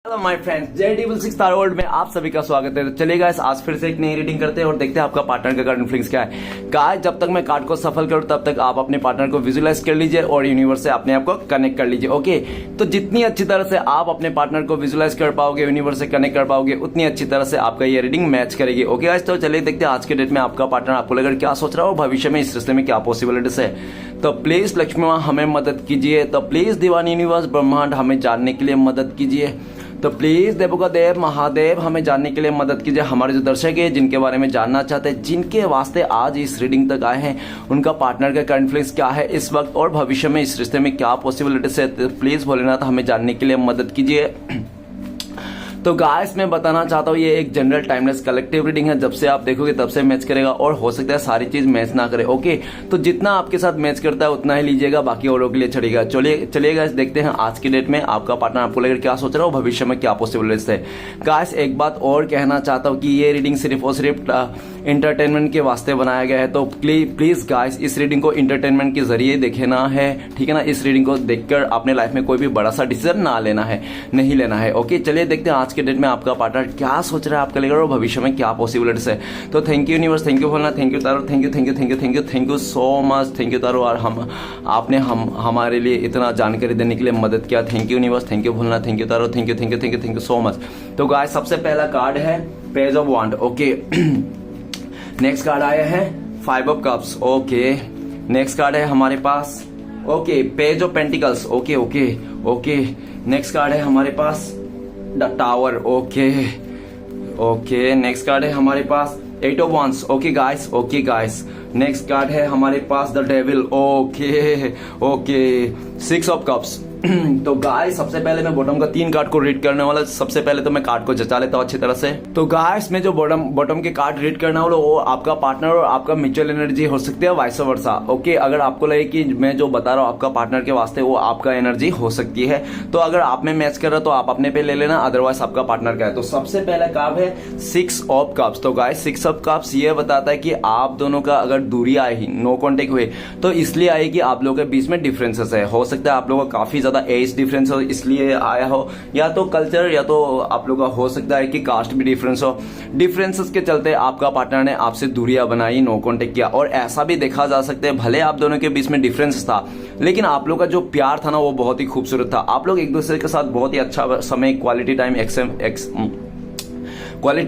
Hello my friends, J66 star world में आप सभी का स्वागत है। तो चलिए गाइस, आज फिर से एक नई रीडिंग करते हैं और देखते हैं आपका पार्टनर का कार्ड फीलिंग्स क्या है। गाइस, जब तक मैं कार्ड को सफल करूं तब तक आप अपने पार्टनर को विजुअलाइज कर लीजिए और यूनिवर्स से अपने आप को कनेक्ट कर लीजिए। ओके, तो जितनी अच्छी तरह से आप अपने पार्टनर को विजुअलाइज कर पाओगे, यूनिवर्स से कनेक्ट कर पाओगे, उतनी अच्छी तरह से आपका ये रीडिंग मैच करेगी। ओके गाइस, तो चलिए देखते हैं आज के डेट में आपका पार्टनर आपको लेकर क्या सोच रहा हो, भविष्य में इस रिश्ते में क्या पॉसिबिलिटीज है। तो प्लीज लक्ष्मी माँ हमें मदद कीजिए। तो प्लीज डिवाइन यूनिवर्स ब्रह्मांड हमें जानने के लिए मदद कीजिए। तो प्लीज देवों का देव महादेव हमें जानने के लिए मदद कीजिए। हमारे जो दर्शक है जिनके बारे में जानना चाहते हैं, जिनके वास्ते आज इस रीडिंग तक आए हैं, उनका पार्टनर का करंट फीलिंग्स क्या है इस वक्त और भविष्य में इस रिश्ते में क्या पॉसिबिलिटीज है, तो प्लीज भोलेनाथ हमें जानने के लिए मदद कीजिए। तो गाइस, मैं बताना चाहता हूँ ये एक जनरल टाइमलेस कलेक्टिव रीडिंग है। जब से आप देखोगे तब से मैच करेगा और हो सकता है सारी चीज मैच ना करे। ओके, तो जितना आपके साथ मैच करता है उतना ही लीजिएगा, बाकी औरों के लिए चढ़ेगा। चलिए गाइस, देखते हैं आज की डेट में आपका पार्टनर आपको लेकर क्या सोच रहा हो, भविष्य में क्या पॉसिबिलिटीज है। गाइस, एक बात और कहना चाहता हूँ कि ये रीडिंग सिर्फ और सिर्फ इंटरटेनमेंट के वास्ते बनाया गया है। तो प्लीज गाइस, इस रीडिंग को इंटरटेनमेंट के जरिए देखना है, ठीक है ना। इस रीडिंग को देखकर अपने लाइफ में कोई भी बड़ा सा डिसीजन ना लेना है, नहीं लेना है। ओके, चलिए देखते हैं आज के डेट में आपका पार्टनर क्या सोच रहा है आपका लेकर और भविष्य में क्या पॉसिबिलिटीज है। तो thank you universe, thank you भोलना, thank you tarot, thank you thank you thank you thank you thank you so much, thank you tarot. और आपने हमारे लिए इतना जानकारी देने के लिए मदद किया। Thank you universe, thank you भोलना, thank you tarot, thank you thank you thank you thank you so much. तो गाइस, सबसे पहला कार्ड है page of wands. Okay, next card आया है 5 of cups. Okay, next card है हमारे पास okay page of pentacles. Okay okay okay, next card है हमारे पास the tower. Okay okay, next card है हमारे पास 8 of wands. Okay guys, okay guys, next card है हमारे पास the devil. Okay okay, 6 of cups. तो गाइस, सबसे पहले मैं बॉटम का 3 कार्ड को रीड करने वाला। सबसे पहले तो मैं कार्ड को जचा लेता हूँ अच्छी तरह से। तो गाइस, मैं जो बॉटम के कार्ड रीड करने वाला वो आपका पार्टनर और आपका म्यूचुअल एनर्जी हो सकती है, वाइस वर्सा। ओके, अगर आपको लगे कि मैं जो बता रहा हूँ आपका पार्टनर के वास्ते वो आपका एनर्जी हो सकती है, तो अगर आप में मैच कर रहा तो आप अपने पे ले लेना, अदरवाइज आपका पार्टनर का है। तो सबसे पहला कार्ड है 6 ऑफ कप्स। तो गाइस, 6 ऑफ कप्स ये बताता है कि आप दोनों का अगर दूरी आई, नो कॉन्टेक्ट हुए, तो इसलिए आई कि आप लोगों के बीच में डिफरेंसेस है। हो सकता है आप लोगों का काफी ज्यादा एज डिफरेंस हो, इसलिए आया हो, या तो कल्चर, या तो आप लोगों का हो सकता है कि कास्ट भी डिफरेंस हो। डिफरेंसेस के चलते आपका पार्टनर ने आपसे दूरियां बनाई, नो कॉन्टेक्ट किया। और ऐसा भी देखा जा सकता है, भले आप दोनों के बीच में डिफरेंस था, लेकिन आप लोग का जो प्यार था ना वो बहुत ही खूबसूरत था। आप लोग एक दूसरे के साथ बहुत ही अच्छा समय, क्वालिटी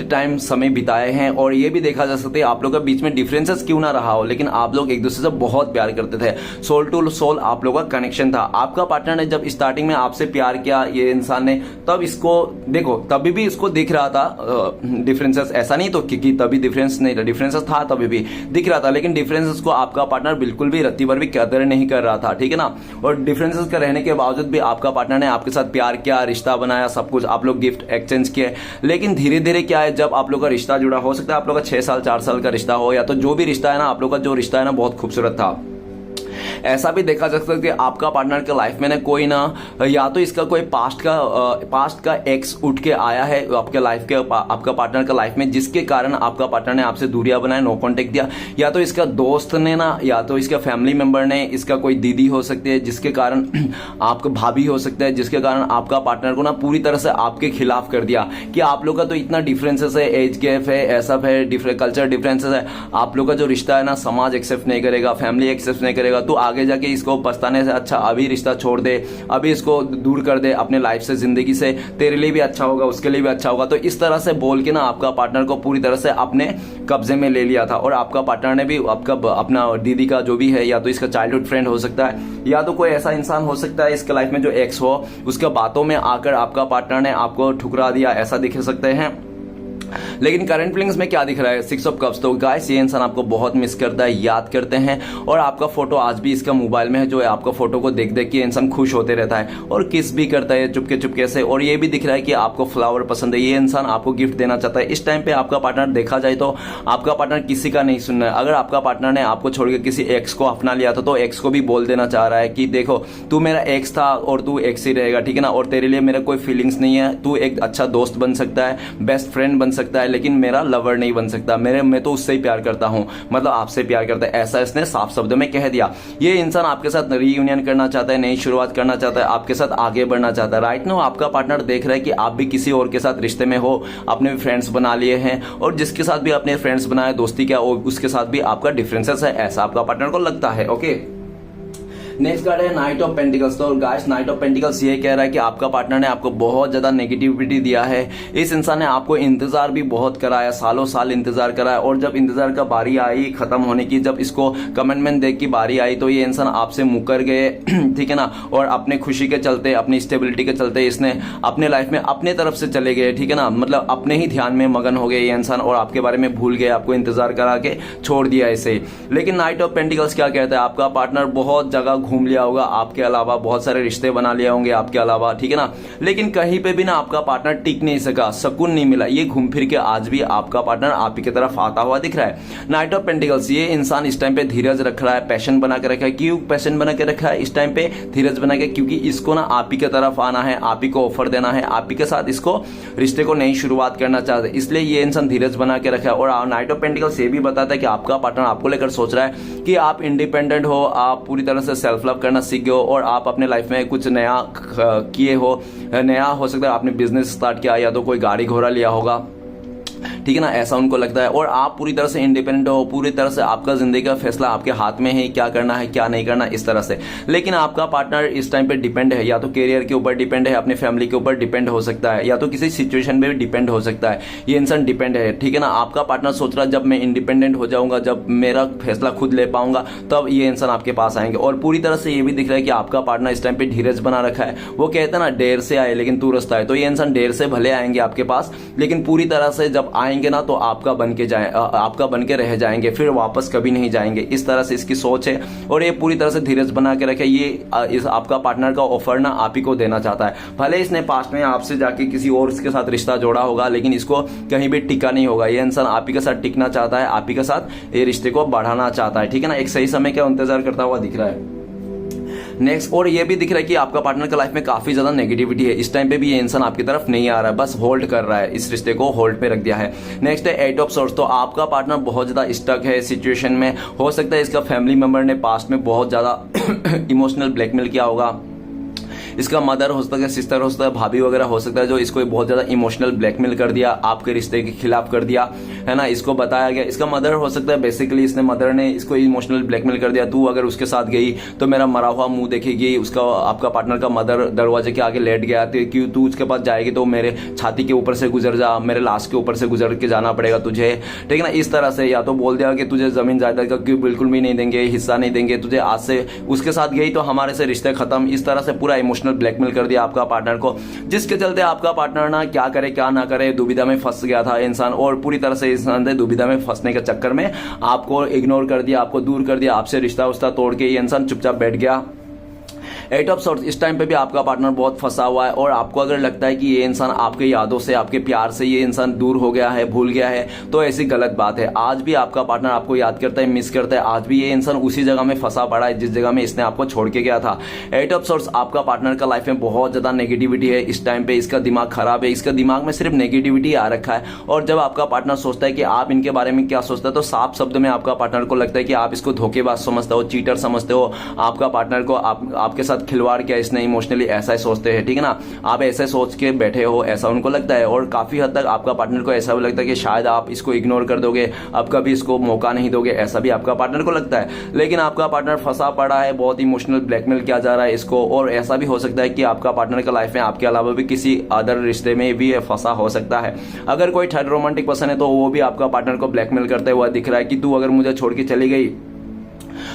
टाइम समय बिताए हैं। और ये भी देखा जा सकता है आप लोगों के बीच में डिफरेंसेस क्यों ना रहा हो, लेकिन आप लोग एक दूसरे से बहुत प्यार करते थे। सोल टू सोल आप लोगों का कनेक्शन था। आपका पार्टनर ने जब स्टार्टिंग में आपसे प्यार किया, ये इंसान ने, तब इसको देखो, तभी भी इसको दिख रहा था डिफरेंसेस। ऐसा नहीं तो कि तभी डिफरेंस नहीं था, डिफरेंसेस था, तभी भी दिख रहा था, लेकिन डिफरेंसेस को आपका पार्टनर बिल्कुल भी रत्ती भर भी कदर नहीं कर रहा था, ठीक है ना। और डिफरेंसेस का रहने के बावजूद भी आपका पार्टनर ने आपके साथ प्यार किया, रिश्ता बनाया, सब कुछ, आप लोग गिफ्ट एक्सचेंज किए। लेकिन धीरे धीरे क्या है, जब आप लोग का रिश्ता जुड़ा, हो सकता है आप लोग का 6 साल 4 साल का रिश्ता हो, या तो जो भी रिश्ता है ना, आप लोग का जो रिश्ता है ना बहुत खूबसूरत था। ऐसा भी देखा जा सकता है कि आपका पार्टनर के लाइफ में ना कोई ना, या तो इसका कोई पास्ट का एक्स उठ के आया है आपके लाइफ के, आपका पार्टनर का लाइफ में, जिसके कारण आपका पार्टनर ने आपसे दूरियां बनाए, नो कांटेक्ट दिया। या तो इसका दोस्त ने ना, या तो इसका फैमिली मेंबर ने, इसका कोई दीदी हो सकती है जिसके कारण, आपका भाभी हो सकता है जिसके कारण आपका पार्टनर को ना पूरी तरह से आपके खिलाफ कर दिया कि आप लोग का तो इतना डिफरेंसेस है, एज गैप है, ऐसा है, डिफरेंट कल्चर डिफरेंसेस है, आप लोग का जो रिश्ता है ना समाज एक्सेप्ट नहीं करेगा, फैमिली एक्सेप्ट नहीं करेगा, तो आगे जाके इसको पछताने से अच्छा अभी रिश्ता छोड़ दे, अभी इसको दूर कर दे अपने लाइफ से, जिंदगी से, तेरे लिए भी अच्छा होगा, उसके लिए भी अच्छा होगा। तो इस तरह से बोल के ना आपका पार्टनर को पूरी तरह से अपने कब्जे में ले लिया था। और आपका पार्टनर ने भी आपका अपना दीदी का जो भी है, या तो इसका चाइल्डहुड फ्रेंड हो सकता है, या तो कोई ऐसा इंसान हो सकता है इसके लाइफ में जो एक्स हो, उसके बातों में आकर आपका पार्टनर ने आपको ठुकरा दिया, ऐसा दिख सकते हैं। लेकिन करंट फीलिंग्स में क्या दिख रहा है, 6 ऑफ कप्स। तो गाइस, ये इंसान आपको बहुत मिस करता है, याद करते हैं, और आपका फोटो आज भी इसका मोबाइल में है, जो है आपका फोटो को देख देख के इंसान खुश होते रहता है और किस भी करता है चुपके चुपके से। और ये भी दिख रहा है कि आपको फ्लावर पसंद है, ये इंसान आपको गिफ्ट देना चाहता है। इस टाइम पे आपका पार्टनर, देखा जाए तो आपका पार्टनर किसी का नहीं सुनना है। अगर आपका पार्टनर ने आपको छोड़ के किसी एक्स को अपना लिया था, तो एक्स को भी बोल देना चाह रहा है कि देखो, तू मेरा एक्स था और तू एक्स ही रहेगा, ठीक है ना, और तेरे लिए मेरा कोई फीलिंग्स नहीं है, तू एक अच्छा दोस्त बन सकता है, बेस्ट फ्रेंड बन सकता है लेकिन मेरा लवर नहीं बन सकता, मैं तो उससे ही प्यार करता हूं, मतलब आपसे प्यार करता है, ऐसा इसने साफ शब्दों में कह दिया। ये इंसान आपके साथ रीयूनियन करना चाहता है, नई शुरुआत करना चाहता है, आपके साथ आगे बढ़ना चाहता है। राइट नाउ आपका पार्टनर देख रहा है कि आप भी किसी और के साथ रिश्ते में हो, अपने फ्रेंड्स बना लिए हैं, और जिसके साथ भी अपने फ्रेंड्स बनाए, दोस्ती क्या, उसके साथ भी आपका डिफरेंसेस है, ऐसा आपका पार्टनर को लगता है। ओके, नेक्स्ट कार्ड है नाइट ऑफ पेंटिकल्स। तो गाइस नाइट ऑफ पेंटिकल्स ये कह रहा है कि आपका पार्टनर ने आपको बहुत ज्यादा नेगेटिविटी दिया है। इस इंसान ने आपको इंतजार भी बहुत कराया, सालों साल इंतजार कराया, और जब इंतजार का बारी आई खत्म होने की, जब इसको कमिटमेंट देख की बारी आई, तो ये इंसान आपसे मुकर गए, ठीक है ना, और अपने खुशी के चलते, अपनी स्टेबिलिटी के चलते इसने अपने लाइफ में अपने तरफ से चले गए, ठीक है ना, मतलब अपने ही ध्यान में मगन हो गए ये इंसान, और आपके बारे में भूल गए, आपको इंतजार करा के छोड़ दिया इसे। लेकिन नाइट ऑफ पेंटिकल्स क्या कहता है, आपका पार्टनर बहुत जगह घूम लिया होगा आपके अलावा, बहुत सारे रिश्ते बना लिए होंगे आपके अलावा, ठीक है ना, लेकिन कहीं पे भी ना आपका पार्टनर टिक नहीं सका, सुकून नहीं मिला। ये घूम फिर के आज भी आपका पार्टनर आप ही की तरफ आता हुआ दिख रहा है। नाइट ऑफ पेंटिकल्स, ये इंसान इस टाइम पे धीरज रख रहा है, पैशन बना के रखा है। क्यों पैशन बना के रखा है इस टाइम पे, धीरज बना के? क्योंकि इसको ना आप ही की तरफ आना है, आप ही को ऑफर देना है, आप ही के साथ इसको रिश्ते को नई शुरुआत करना चाहते हैं, इसलिए ये इंसान धीरज बना के रखा है। और नाइट ऑफ पेंटिकल्स ये भी बताता है कि आपका पार्टनर आपको लेकर सोच रहा है कि आप इंडिपेंडेंट हो, आप पूरी तरह से सेल्फ लव करना सीख गए हो, और आप अपने लाइफ में कुछ नया किए हो, नया हो सकता है आपने बिजनेस स्टार्ट किया, या तो कोई गाड़ी घोड़ा लिया होगा, ठीक है ना, ऐसा उनको लगता है। और आप पूरी तरह से इंडिपेंडेंट हो, पूरी तरह से आपका जिंदगी का फैसला आपके हाथ में है, क्या करना है क्या नहीं करना, इस तरह से। लेकिन आपका पार्टनर इस टाइम पे डिपेंड है, या तो करियर के ऊपर डिपेंड है, अपनी फैमिली के ऊपर डिपेंड हो सकता है, या तो किसी सिचुएशन में भी डिपेंड हो सकता है। ये इंसान डिपेंड है, ठीक है ना। आपका पार्टनर सोच रहा है जब मैं इंडिपेंडेंट हो जाऊंगा, जब मेरा फैसला खुद ले पाऊंगा, तब ये इंसान आपके पास आएंगे। और पूरी तरह से ये भी दिख रहा है कि आपका पार्टनर इस टाइम पे धीरज बना रखा है। वो कहते हैं ना, देर से आए लेकिन तुरंत आए, तो ये इंसान देर से भले आएंगे आपके पास, लेकिन पूरी तरह से जब आएंगे ना तो आपका बन के रह जाएंगे, फिर वापस कभी नहीं जाएंगे। इस तरह से इसकी सोच है, और ये पूरी तरह से धीरज बना के रखे। ये इस आपका पार्टनर का ऑफर ना आप ही को देना चाहता है। भले इसने पास्ट में आपसे जाके किसी और के साथ रिश्ता जोड़ा होगा, लेकिन इसको कहीं भी टिका नहीं होगा। ये इंसान आप ही के साथ टिकना चाहता है, आप ही के साथ ये रिश्ते को बढ़ाना चाहता है, ठीक है ना। एक सही समय का इंतजार करता हुआ दिख रहा है। नेक्स्ट, और ये भी दिख रहा है कि आपका पार्टनर का लाइफ में काफी ज्यादा नेगेटिविटी है। इस टाइम पे भी ये इंसान आपकी तरफ नहीं आ रहा है, बस होल्ड कर रहा है, इस रिश्ते को होल्ड पे रख दिया है। नेक्स्ट है एट ऑफ सोर्स। तो आपका पार्टनर बहुत ज्यादा स्टक है सिचुएशन में। हो सकता है इसका फैमिली मेंबर ने पास्ट में बहुत ज्यादा इमोशनल ब्लैकमेल किया होगा। इसका मदर हो सकता है, सिस्टर हो सकता है, भाभी वगैरह हो सकता है, जो इसको बहुत ज्यादा इमोशनल ब्लैकमेल कर दिया, आपके रिश्ते के खिलाफ कर दिया, है ना। इसको बताया गया, इसका मदर हो सकता है, बेसिकली इसने मदर ने इसको इमोशनल ब्लैकमेल कर दिया, तू अगर उसके साथ गई तो मेरा मरा हुआ मुंह देखेगी। उसका आपका पार्टनर का मदर दरवाजे के आगे लेट गया, क्यों तू उसके पास जाएगी तो मेरे छाती के ऊपर से गुजर जा, मेरे लाश के ऊपर से गुजर के जाना पड़ेगा तुझे, ठीक है ना। इस तरह से, या तो बोल दिया कि तुझे जमीन जायदाद का क्यों बिल्कुल भी नहीं देंगे, हिस्सा नहीं देंगे तुझे, आज से उसके साथ गई तो हमारे से रिश्ते खत्म। इस तरह से पूरा इमोशनल ब्लैकमेल कर दिया आपका पार्टनर को, जिसके चलते आपका पार्टनर ना क्या करे क्या ना करे, दुविधा में फंस गया था इंसान। और पूरी तरह से इंसान ने दुविधा में फंसने के चक्कर में आपको इग्नोर कर दिया, आपको दूर कर दिया, आपसे रिश्ता उस्ता तोड़ के ये इंसान चुपचाप बैठ गया। एट ऑफ सोर्स, इस टाइम पे भी आपका पार्टनर बहुत फंसा हुआ है, और आपको अगर लगता है कि ये इंसान आपके यादों से, आपके प्यार से ये इंसान दूर हो गया है, भूल गया है, तो ऐसी गलत बात है। आज भी आपका पार्टनर आपको याद करता है, मिस करता है। आज भी ये इंसान उसी जगह में फंसा पड़ा है जिस जगह में इसने आपको छोड़ के गया था। एट ऑफ सोर्स, आपका पार्टनर का लाइफ में बहुत ज्यादा नेगेटिविटी है इस टाइम पे। इसका दिमाग खराब है, इसका दिमाग में सिर्फ नेगेटिविटी आ रखा है। और जब आपका पार्टनर सोचता है कि आप इनके बारे में क्या सोचता है, तो साफ शब्द में आपका पार्टनर को लगता है कि आप इसको धोखेबाज समझते हो, चीटर समझते हो। आपका पार्टनर को आपके साथ खिलवाड़ किया इसने, इमोशनली ऐसा ही सोचते हैं, ठीक है ना। आप ऐसे सोच के बैठे हो, ऐसा उनको लगता है। और काफी हद तक आपका पार्टनर को ऐसा भी लगता है कि शायद आप इसको इग्नोर कर दोगे, अब कभी इसको मौका नहीं दोगे, ऐसा भी आपका पार्टनर को लगता है। लेकिन आपका पार्टनर फंसा पड़ा है, बहुत इमोशनल ब्लैकमेल किया जा रहा है इसको। और ऐसा भी हो सकता है कि आपका पार्टनर का लाइफ में आपके अलावा भी किसी अदर रिश्ते में भी फंसा हो सकता है। अगर कोई थर्ड रोमांटिक पर्सन है तो वो भी आपका पार्टनर को ब्लैकमेल करते हुआ दिख रहा है कि तू अगर मुझे छोड़ के चली गई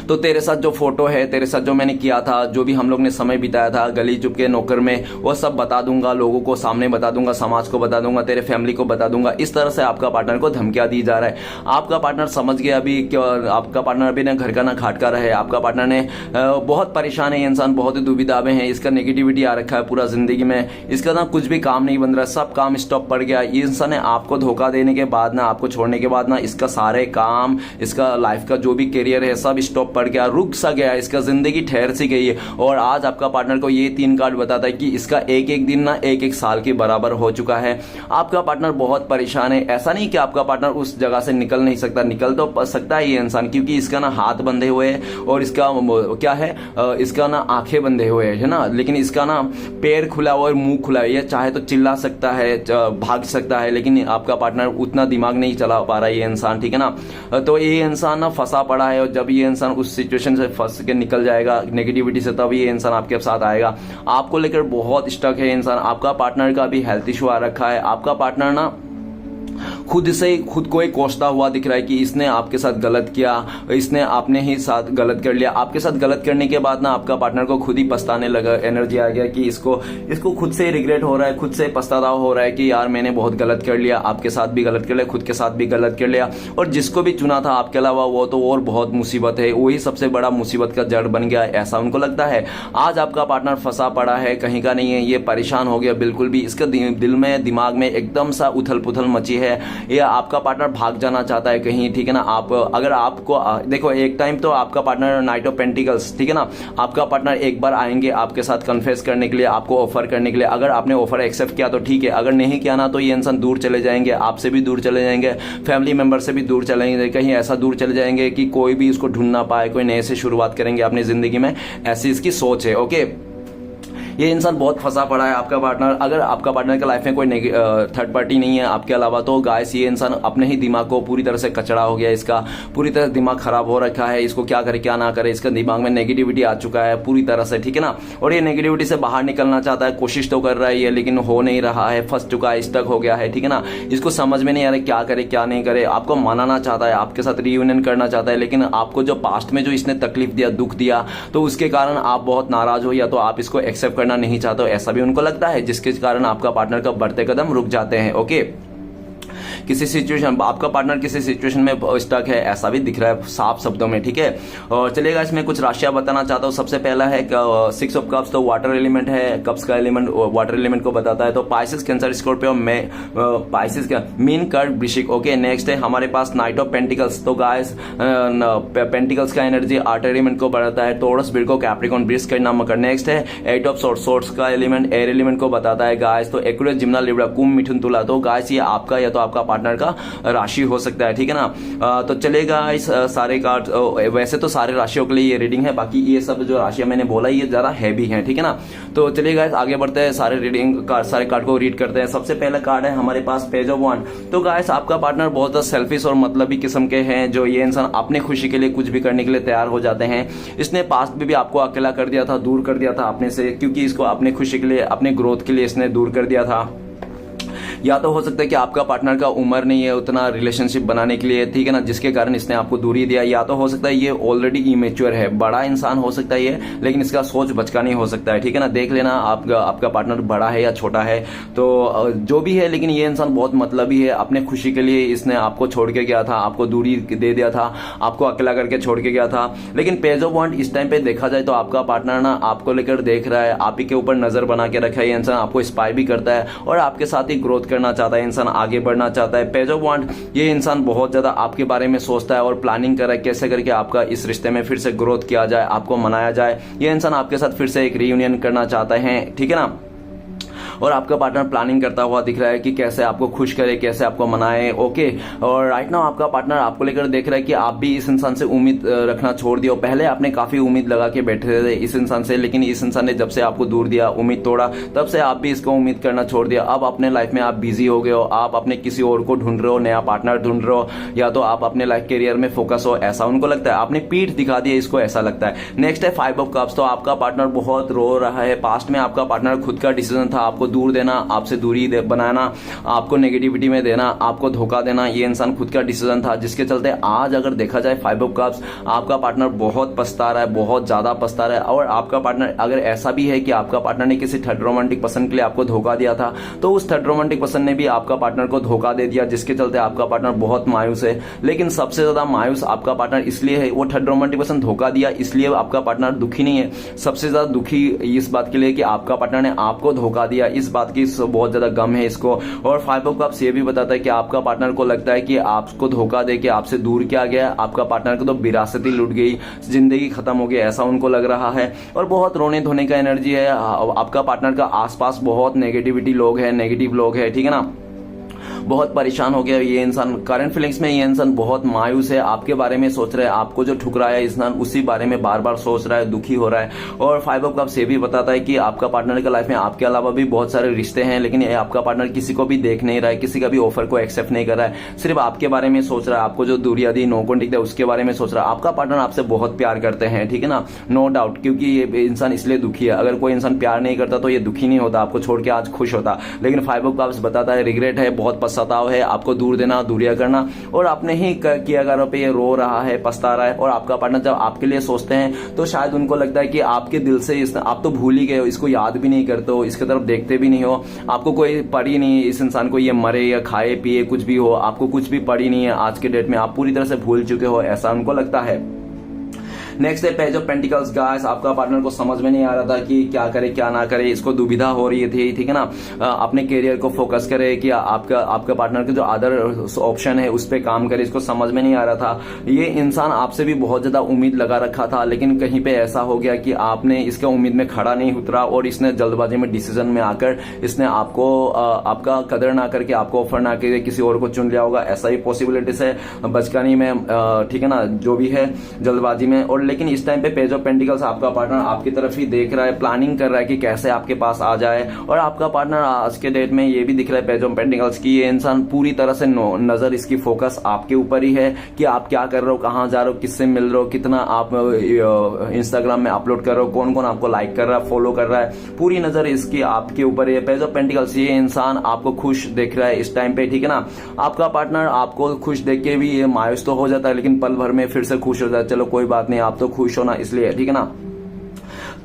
तो तेरे साथ जो फोटो है, तेरे साथ जो मैंने किया था, जो भी हम लोग ने समय बिताया था गली चुपके नौकर में, वो सब बता दूंगा, लोगों को सामने बता दूंगा, समाज को बता दूंगा, तेरे फैमिली को बता दूंगा। इस तरह से आपका पार्टनर को धमकियां दी जा रहा है। आपका पार्टनर समझ गया अभी, आपका पार्टनर अभी ना घर का ना घाट का रहे। आपका पार्टनर ने बहुत परेशान है, इंसान बहुत ही दुविधा में है, इसका नेगेटिविटी आ रखा है पूरा जिंदगी में, इसका ना कुछ भी काम नहीं बन रहा, सब काम स्टॉप पड़ गया। ये इंसान ने आपको धोखा देने के बाद ना, आपको छोड़ने के बाद ना, इसका सारे काम, इसका लाइफ का जो भी करियर है सब स्टॉप पड़ गया, रुक सा गया, इसका जिंदगी ठहर सी गई है। और आज आपका पार्टनर को ये 3 कार्ड बताता है कि इसका एक एक दिन ना एक एक साल के बराबर हो चुका है। आपका पार्टनर बहुत परेशान है। ऐसा नहीं कि आपका पार्टनर उस जगह से निकल नहीं सकता, निकल तो सकता है ये इंसान, क्योंकि इसका ना हाथ बंधे हुए है और इसका क्या है, इसका ना आंखें बंधे हुए है ना, लेकिन इसका ना पैर खुला हुआ और मुंह खुला है। ये चाहे तो चिल्ला सकता है, भाग सकता है, लेकिन आपका पार्टनर उतना दिमाग नहीं चला पा रहा है ये इंसान, ठीक है ना। तो ये इंसान ना फंसा पड़ा है, और जब ये इंसान उस सिचुएशन से फंस के निकल जाएगा नेगेटिविटी से, तब ये इंसान आपके साथ आएगा। आपको लेकर बहुत स्टक है इंसान। आपका पार्टनर का भी हेल्थ इशू आ रखा है। आपका पार्टनर ना खुद को ही कोसता हुआ दिख रहा है कि इसने आपके साथ गलत किया, इसने आपने ही साथ गलत कर लिया। आपके साथ गलत करने के बाद ना आपका पार्टनर को खुद ही पछताने लगा, एनर्जी आ गया कि इसको खुद से रिग्रेट हो रहा है, खुद से पछतावा हो रहा है कि यार मैंने बहुत गलत कर लिया, आपके साथ भी गलत कर लिया, खुद के साथ भी गलत कर लिया, और जिसको भी चुना था आपके अलावा वो तो और बहुत मुसीबत है, वही सबसे बड़ा मुसीबत का जड़ बन गया, ऐसा उनको लगता है। आज आपका पार्टनर फंसा पड़ा है, कहीं का नहीं है, ये परेशान हो गया बिल्कुल भी। इसका दिल में दिमाग में एकदम सा उथल पुथल मची है। ये आपका पार्टनर भाग जाना चाहता है कहीं, ठीक है ना। अगर आपको देखो, एक टाइम तो आपका पार्टनर नाइट ऑफ पेंटिकल्स, ठीक है ना, आपका पार्टनर एक बार आएंगे आपके साथ कन्फेस करने के लिए, आपको ऑफर करने के लिए। अगर आपने ऑफर एक्सेप्ट किया तो ठीक है, अगर नहीं किया ना तो ये इंसान दूर चले जाएंगे, आपसे भी दूर चले जाएंगे, फैमिली मेंबर से भी दूर चले जाएंगे, कहीं ऐसा दूर चले जाएंगे कि कोई भी इसको ढूंढ ना पाए, कोई नए से शुरुआत करेंगे अपनी जिंदगी में, ऐसी इसकी सोच है। ओके, ये इंसान बहुत फंसा पड़ा है आपका पार्टनर। अगर आपका पार्टनर के लाइफ में कोई थर्ड पार्टी नहीं है आपके अलावा, तो गाइस ये इंसान अपने ही दिमाग को पूरी तरह से कचड़ा हो गया, इसका पूरी तरह दिमाग खराब हो रखा है। इसको क्या करे क्या ना करे, इसका दिमाग में नेगेटिविटी आ चुका है पूरी तरह से, ठीक है ना। और ये नेगेटिविटी से बाहर निकलना चाहता है, कोशिश तो कर रहा है ये, लेकिन हो नहीं रहा है, फंस चुका है, स्टक हो गया है, ठीक है ना। इसको समझ में नहीं आ रहा क्या करे क्या नहीं करे। आपको मनाना चाहता है, आपके साथ रियूनियन करना चाहता है, लेकिन आपको जो पास्ट में जो इसने तकलीफ दिया, दुख दिया, तो उसके कारण आप बहुत नाराज हो, या तो आप इसको एक्सेप्ट करना नहीं चाहते हो, ऐसा भी उनको लगता है, जिसके कारण आपका पार्टनर का बढ़ते कदम रुक जाते हैं। ओके, किसी सिचुएशन, आपका पार्टनर किसी सिचुएशन में स्टक है, ऐसा भी दिख रहा है साफ शब्दों में, ठीक है। और चलिएगा, इसमें कुछ राशियां बताना चाहता हूँ। सबसे पहला है 6 ऑफ कप्स, तो वाटर एलिमेंट है, कप्स का एलिमेंट वाटर एलिमेंट को बताता है। तो पाइसेस, कैंसर, स्कॉर्पियो में पाइसेस का मीन, कर्क, वृश्चिक। ओके, नेक्स्ट है हमारे पास नाइट ऑफ पेंटिकल्स, तो गाइस पेंटिकल्स का एनर्जी आर्ट एलिमेंट को बढ़ाता है। टोरस, विर्गो, कैप्रिकॉर्न, वृष का नाम। नेक्स्ट है 8 ऑफ सोर्ट्स, सोर्ट्स का एलिमेंट एयर एलिमेंट को बताता है गाइस। तो एक्वेरियस, जिम्ना, लिब्रा, कुंभ, मिथुन, तुला। तो गाइस ये आपका या तो आपका पार्टनर का राशि हो सकता है, ठीक है ना। तो चलेगा इस सारे कार्ड, वैसे तो सारे राशियों के लिए ये रीडिंग है, बाकी ये सब जो राशियां मैंने बोला ये जरा हैवी है, ठीक है ना। तो चलिएगा आगे बढ़ते हैं, सारे रीडिंग सारे कार्ड को रीड करते हैं। सबसे पहला कार्ड है हमारे पास पेज ऑफ वांड। तो गाइस आपका पार्टनर बहुत सेल्फिश और मतलबी किस्म के हैं, जो ये इंसान अपने खुशी के लिए कुछ भी करने के लिए तैयार हो जाते हैं। इसने पास्ट में भी आपको अकेला कर दिया था, दूर कर दिया था अपने से, क्योंकि इसको अपने खुशी के लिए, अपने ग्रोथ के लिए इसने दूर कर दिया था। या तो हो सकता है कि आपका पार्टनर का उम्र नहीं है उतना रिलेशनशिप बनाने के लिए, ठीक है ना, जिसके कारण इसने आपको दूरी दिया। या तो हो सकता है ये ऑलरेडी इमेच्योर है, बड़ा इंसान हो सकता है ये, लेकिन इसका सोच बचका नहीं हो सकता है, ठीक है ना। देख लेना आपका पार्टनर बड़ा है या छोटा है, तो जो भी है, लेकिन ये इंसान बहुत मतलबी है। अपने खुशी के लिए इसने आपको छोड़ के गया था, आपको दूरी दे दिया था, आपको अकेला करके छोड़ के गया था। लेकिन पेज ऑफ वांड इस टाइम पे देखा जाए तो आपका पार्टनर ना आपको लेकर देख रहा है, आप ही के ऊपर नजर बना के रखा है। ये इंसान आपको स्पाई भी करता है और आपके साथ ही ग्रोथ करना चाहता है, इंसान आगे बढ़ना चाहता है। पेज ऑफ वांड, ये इंसान बहुत ज्यादा आपके बारे में सोचता है और प्लानिंग कर रहा है कैसे करके आपका इस रिश्ते में फिर से ग्रोथ किया जाए, आपको मनाया जाए। ये इंसान आपके साथ फिर से एक रीयूनियन करना चाहता है, ठीक है ना। और आपका पार्टनर प्लानिंग करता हुआ दिख रहा है कि कैसे आपको खुश करे, कैसे आपको मनाए। ओके, और राइट नाउ आपका पार्टनर आपको लेकर देख रहा है कि आप भी इस इंसान से उम्मीद रखना छोड़ दिया। पहले आपने काफी उम्मीद लगा के बैठे थे इस इंसान से, लेकिन इस इंसान ने जब से आपको दूर दिया, उम्मीद तोड़ा, तब से आप भी इसको उम्मीद करना छोड़ दिया। अब अपने लाइफ में आप बिजी हो गए हो, आप अपने किसी और को ढूंढ रहे हो, नया पार्टनर ढूंढ रहे हो, या तो आप अपने लाइफ कैरियर में फोकस हो, ऐसा उनको लगता है। आपने पीठ दिखा दिया, इसको ऐसा लगता है। नेक्स्ट है 5 ऑफ कप्स, तो आपका पार्टनर बहुत रो रहा है। पास्ट में आपका पार्टनर खुद का डिसीजन था आपको दूर देना, आपसे दूरी बनाना, आपको नेगेटिविटी में देना, आपको धोखा देना, ये इंसान खुद का डिसीजन था, जिसके चलते आज अगर देखा जाए 5 ऑफ कप्स, आपका पार्टनर बहुत पछता रहा है, बहुत ज्यादा पछता रहा है। और आपका पार्टनर अगर ऐसा भी है कि आपका पार्टनर ने किसी थर्ड रोमांटिक पर्सन के लिए आपको धोखा दिया था, तो उस थर्ड रोमांटिक पर्सन ने भी आपका पार्टनर को धोखा दे दिया, जिसके चलते आपका पार्टनर बहुत मायूस है। लेकिन सबसे ज्यादा मायूस आपका पार्टनर इसलिए है, वो थर्ड रोमांटिक पर्सन धोखा दिया इसलिए आपका पार्टनर दुखी नहीं है। सबसे ज्यादा दुखी इस बात के लिए कि आपका पार्टनर ने आपको धोखा दिया, इस बात की बहुत ज्यादा गम है इसको। और 5 ऑफ कप्स ये भी बताता है कि आपका पार्टनर को लगता है कि आपको धोखा दे के आपसे दूर किया गया, आपका पार्टनर को तो विरासत ही लूट गई, जिंदगी खत्म हो गई, ऐसा उनको लग रहा है। और बहुत रोने धोने का एनर्जी है। आपका पार्टनर का आसपास बहुत नेगेटिविटी लोग हैं, नेगेटिव लोग हैं, ठीक है ना। बहुत परेशान हो गया ये इंसान। करंट फीलिंग्स में ये इंसान बहुत मायूस है, आपके बारे में सोच रहा है, आपको जो ठुकराया इंसान उसी बारे में बार बार सोच रहा है, दुखी हो रहा है। और 5 ऑफ कप्स ये भी बताता है कि आपका पार्टनर का लाइफ में आपके अलावा भी बहुत सारे रिश्ते हैं, लेकिन ये आपका पार्टनर किसी को भी देख नहीं रहा है, किसी का भी ऑफर को एक्सेप्ट नहीं कर रहा है, सिर्फ आपके बारे में सोच रहा है। आपको जो दूरिया दी, नो कॉन्टेक्ट है, उसके बारे में सोच रहा है। आपका पार्टनर आपसे बहुत प्यार करते हैं, ठीक है ना, नो डाउट, क्योंकि ये इंसान इसलिए दुखी है। अगर कोई इंसान प्यार नहीं करता तो ये दुखी नहीं होता, आपको छोड़ के आज खुश होता। लेकिन 5 ऑफ कप्स बताता है रिग्रेट है, बहुत पछतावा है, आपको दूर देना, दूरिया करना, और आपने ही किया करो पे ये रो रहा है, पछता रहा है। और आपका पार्टनर जब आपके लिए सोचते हैं तो शायद उनको लगता है कि आपके दिल से आप तो भूल ही गए हो, इसको याद भी नहीं करते हो, इसके तरफ देखते भी नहीं हो, आपको कोई पड़ी नहीं इस इंसान को, ये मरे या खाए पिए कुछ भी हो, आपको कुछ भी पड़ी नहीं है आज के डेट में, आप पूरी तरह से भूल चुके हो, ऐसा उनको लगता है। नेक्स्ट है पेज ऑफ पेंटिकल्स। गाइस, आपका पार्टनर को समझ में नहीं आ रहा था कि क्या करे क्या ना करे, इसको दुविधा हो रही थी, ठीक है ना। अपने करियर को फोकस करे कि आपका पार्टनर के जो अदर ऑप्शन है उस पर काम करे, इसको समझ में नहीं आ रहा था। ये इंसान आपसे भी बहुत ज्यादा उम्मीद लगा रखा था, लेकिन कहीं पे ऐसा हो गया कि आपने इसका उम्मीद में खड़ा नहीं उतरा और इसने जल्दबाजी में डिसीजन में आकर इसने आपका कदर ना करके, आपको ऑफर ना करके किसी और को चुन लिया होगा, ऐसा ही पॉसिबिलिटीज है बचकानी में, ठीक है ना, जो भी है जल्दबाजी में। और लेकिन इस टाइम पे पेज ऑफ पेंटिकल्स आपका पार्टनर आपकी तरफ ही देख रहा है, प्लानिंग कर रहा है कि कैसे आपके पास आ जाए। और आपका पार्टनर आज के डेट में ये भी दिख रहा है पेज ऑफ पेंटिकल्स की ये इंसान पूरी तरह से नजर इसकी फोकस आपके ऊपर ही है कि आप क्या कर रहे हो, कहां जा रहे हो, किससे मिल रहे हो, कितना आप इंस्टाग्राम में अपलोड कर रहे हो, कौन कौन आपको लाइक कर रहा है, फॉलो कर रहा है, पूरी नजर इसकी आपके ऊपर है। पेज ऑफ पेंटिकल्स ये इंसान आपको खुश देख रहा है इस टाइम पे, ठीक है ना। आपका पार्टनर आपको खुश देख के भी ये मायूस तो हो जाता है, लेकिन पल भर में फिर से खुश हो जाता है, चलो कोई बात नहीं, आप तो खुश होना इसलिए, ठीक है ना।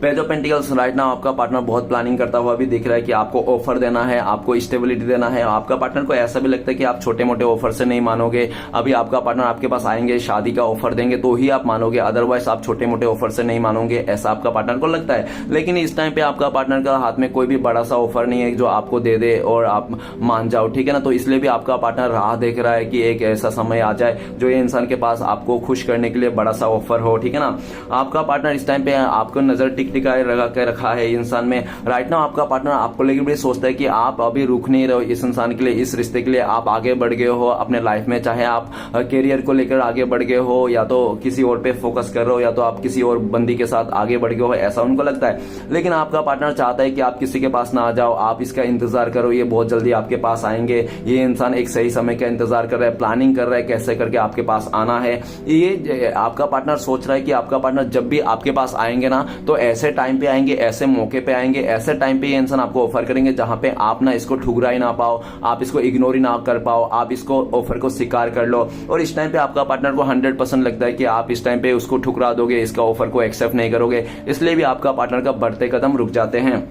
Page of pentacles right now आपका पार्टनर बहुत प्लानिंग करता हुआ भी दिख रहा है कि आपको ऑफर देना है, आपको स्टेबिलिटी देना है। आपका पार्टनर को ऐसा भी लगता है कि आप छोटे मोटे ऑफर से नहीं मानोगे, अभी आपका पार्टनर आपके पास आएंगे, शादी का ऑफर देंगे तो ही आप मानोगे, अदरवाइज आप छोटे मोटे ऑफर से नहीं मानोगे, ऐसा आपका पार्टनर को लगता है। लेकिन इस टाइम पे आपका पार्टनर का हाथ में कोई भी बड़ा सा ऑफर नहीं है जो आपको दे दे और आप मान जाओ, ठीक है ना। तो इसलिए भी आपका पार्टनर राह देख रहा है कि एक ऐसा समय आ जाए जो ये इंसान के पास आपको खुश करने के लिए बड़ा सा ऑफर हो, ठीक है ना। आपका पार्टनर इस टाइम पे आपको नजर टिकाए लगा के रखा है इंसान में। राइट नाउ आपका पार्टनर आपको लेकर भी सोचता है कि आप अभी रुक नहीं रहे हो इस इंसान के लिए, इस रिश्ते के लिए, आप आगे बढ़ गए हो अपने लाइफ में, चाहे आप करियर को लेकर आगे बढ़ गए हो या तो किसी और पे फोकस कर रहे हो या तो आप किसी और बंदी के साथ आगे बढ़ गए हो, ऐसा उनको लगता है। लेकिन आपका पार्टनर चाहता है कि आप किसी के पास ना आ जाओ, आप इसका इंतजार करो, ये बहुत जल्दी आपके पास आएंगे। ये इंसान एक सही समय का इंतजार कर रहा है, प्लानिंग कर रहा है कैसे करके आपके पास आना है। ये आपका पार्टनर सोच रहा है कि आपका पार्टनर जब भी आपके पास आएंगे ना तो ऐसे टाइम पे आएंगे, ऐसे मौके पे आएंगे, ऐसे टाइम पे ये इंसान आपको ऑफर करेंगे जहां पे आप ना इसको ठुकरा ही ना पाओ, आप इसको इग्नोर ही ना कर पाओ, आप इसको ऑफर को स्वीकार कर लो। और इस टाइम पे आपका पार्टनर को 100% लगता है कि आप इस टाइम पे उसको ठुकरा दोगे, इसका ऑफर को एक्सेप्ट नहीं करोगे, इसलिए भी आपका पार्टनर का बढ़ते कदम रुक जाते हैं।